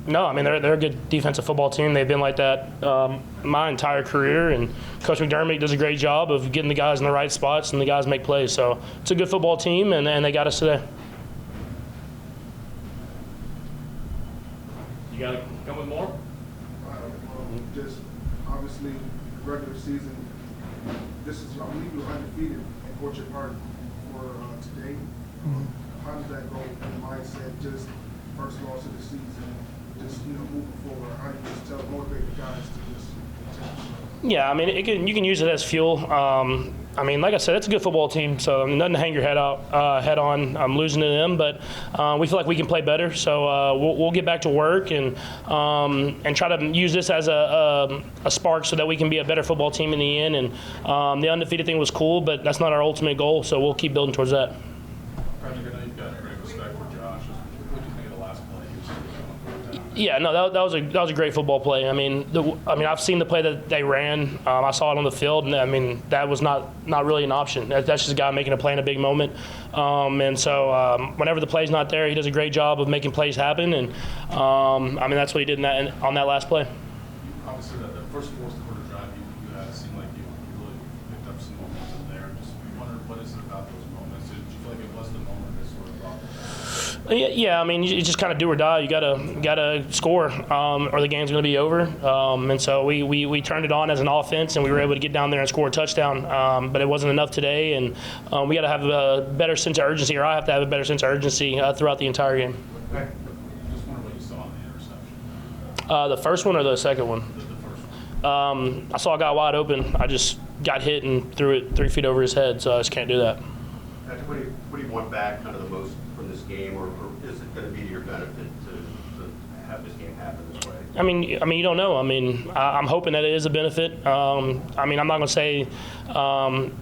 No, I mean they're a good defensive football team. They've been like that my entire career, and Coach McDermott does a great job of getting the guys in the right spots and the guys make plays. So it's a good football team, and they got us today. You got to come with more? Just obviously regular season. This is, I believe, you're undefeated in Orchard Park for today. How does that go in the mindset? Just first loss of the season, just moving forward. How do you just motivate the guys to just continue? Yeah, I mean you can use it as fuel. I mean, like I said, it's a good football team, so nothing to hang your head on. I'm losing to them, but we feel like we can play better. So we'll get back to work and try to use this as a spark so that we can be a better football team in the end. And the undefeated thing was cool, but that's not our ultimate goal. So we'll keep building towards that. Patrick, I know you've got great respect for Josh. What do you think of the last play? Yeah, no, that was a great football play. I mean, I've seen the play that they ran. I saw it on the field, and I mean that was not really an option. That's just a guy making a play in a big moment. And so whenever the play's not there, he does a great job of making plays happen. And I mean that's what he did on that last play. Obviously, the first fourth quarter drive you had seemed like you really picked up some momentum there. Just wondered what is it about those moments? Did you feel like it was the moment that sort of brought it? Yeah, I mean, you just kind of do or die. You gotta score, or the game's going to be over. And so we turned it on as an offense, and we were able to get down there and score a touchdown. But it wasn't enough today, and we got to have a better sense of urgency, or I have to have a better sense of urgency throughout the entire game. Okay. Just wonder what you saw in the interception. The first one or the second one? The first one. I saw a guy wide open. I just got hit and threw it 3 feet over his head, so I just can't do that. Patrick, what do you want back kind of the most from this game, or is it going to be to your benefit to have this game happen this way? I mean, you don't know. I mean, I'm hoping that it is a benefit. I mean, I'm not going to say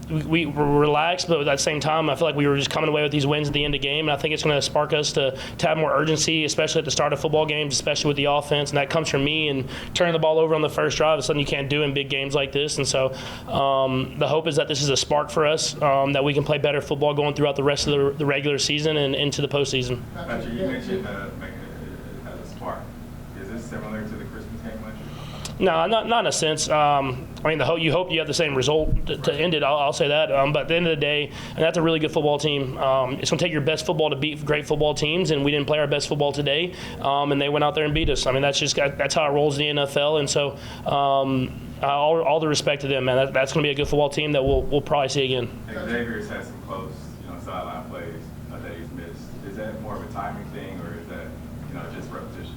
we were relaxed, but at the same time, I feel like we were just coming away with these wins at the end of the game, and I think it's going to spark us to have more urgency, especially at the start of football games, especially with the offense, and that comes from me and turning the ball over on the first drive is something you can't do in big games like this. And so the hope is that this is a spark for us, that we can play better football going throughout the rest of the regular season and into the postseason. Patrick, you mentioned it has a spark. Is this similar to the Christmas game last year? No, not in a sense. I mean, you hope you have the same result to end it. I'll say that. But at the end of the day, and that's a really good football team. It's going to take your best football to beat great football teams, and we didn't play our best football today, and they went out there and beat us. I mean, that's how it rolls in the NFL, and so all the respect to them, man. That's going to be a good football team that we'll probably see again. Xavier's had some close, sideline plays that he's missed. Is that more of a timing thing, or is that, just repetition?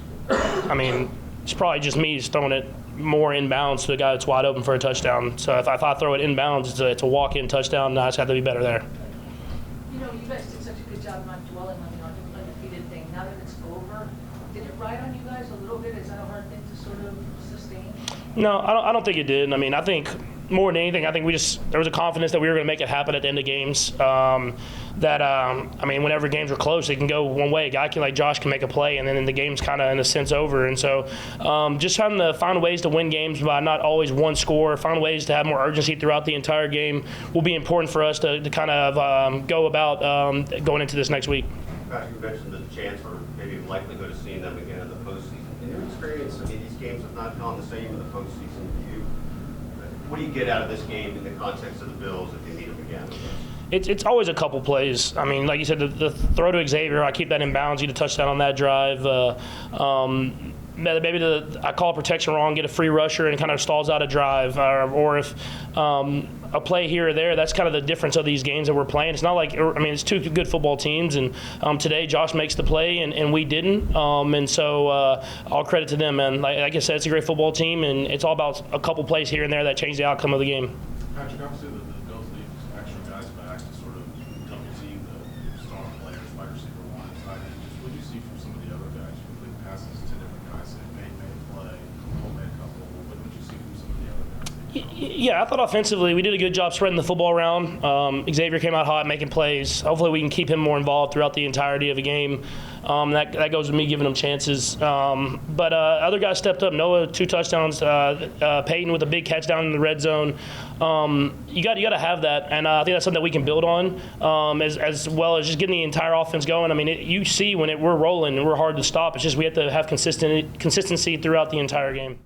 I mean, it's probably just me just throwing it more inbounds to the guy that's wide open for a touchdown. So if I throw it inbounds, it's a walk-in touchdown, and I just have to be better there. You guys did such a good job not dwelling on the undefeated thing. Now that it's over, did it ride on you guys a little bit? Is that a hard thing to sort of sustain? No, I don't think it did. I mean, I think more than anything, I think there was a confidence that we were going to make it happen at the end of games. I mean, whenever games are close, they can go one way. A guy like Josh can make a play, and then the game's kind of, in a sense, over. And so just trying to find ways to win games by not always one score, find ways to have more urgency throughout the entire game will be important for us to kind of go about going into this next week. Patrick, you mentioned the chance or maybe likelihood of seeing them again in the postseason. In your experience, I mean, these games have not gone the same in the postseason. What do you get out of this game in the context of the Bills if you meet them again? It's always a couple plays. I mean, like you said, the throw to Xavier, I keep that in bounds, get a touchdown on that drive. Maybe I call protection wrong, get a free rusher, and it kind of stalls out a drive. Or if a play here or there, that's kind of the difference of these games that we're playing. It's not like, I mean, it's two good football teams, and today Josh makes the play and we didn't. And so all credit to them, man. Like I said, it's a great football team, and it's all about a couple plays here and there that change the outcome of the game. Patrick, obviously the Bills need some extra guys back to sort of double team the star players, wide receiver one, tight end. Just what do you see from some of the other guys? You complete passes to different guys that made a play, Cole made a couple. What would you see from some of the other guys? Yeah, I thought offensively we did a good job spreading the football around. Xavier came out hot, making plays. Hopefully we can keep him more involved throughout the entirety of the game. That goes with me giving them chances. But other guys stepped up. Noah, 2 touchdowns. Peyton with a big catch down in the red zone. You got to have that, and I think that's something that we can build on, as well as just getting the entire offense going. I mean, you see when we're rolling and we're hard to stop. It's just we have to have consistency throughout the entire game.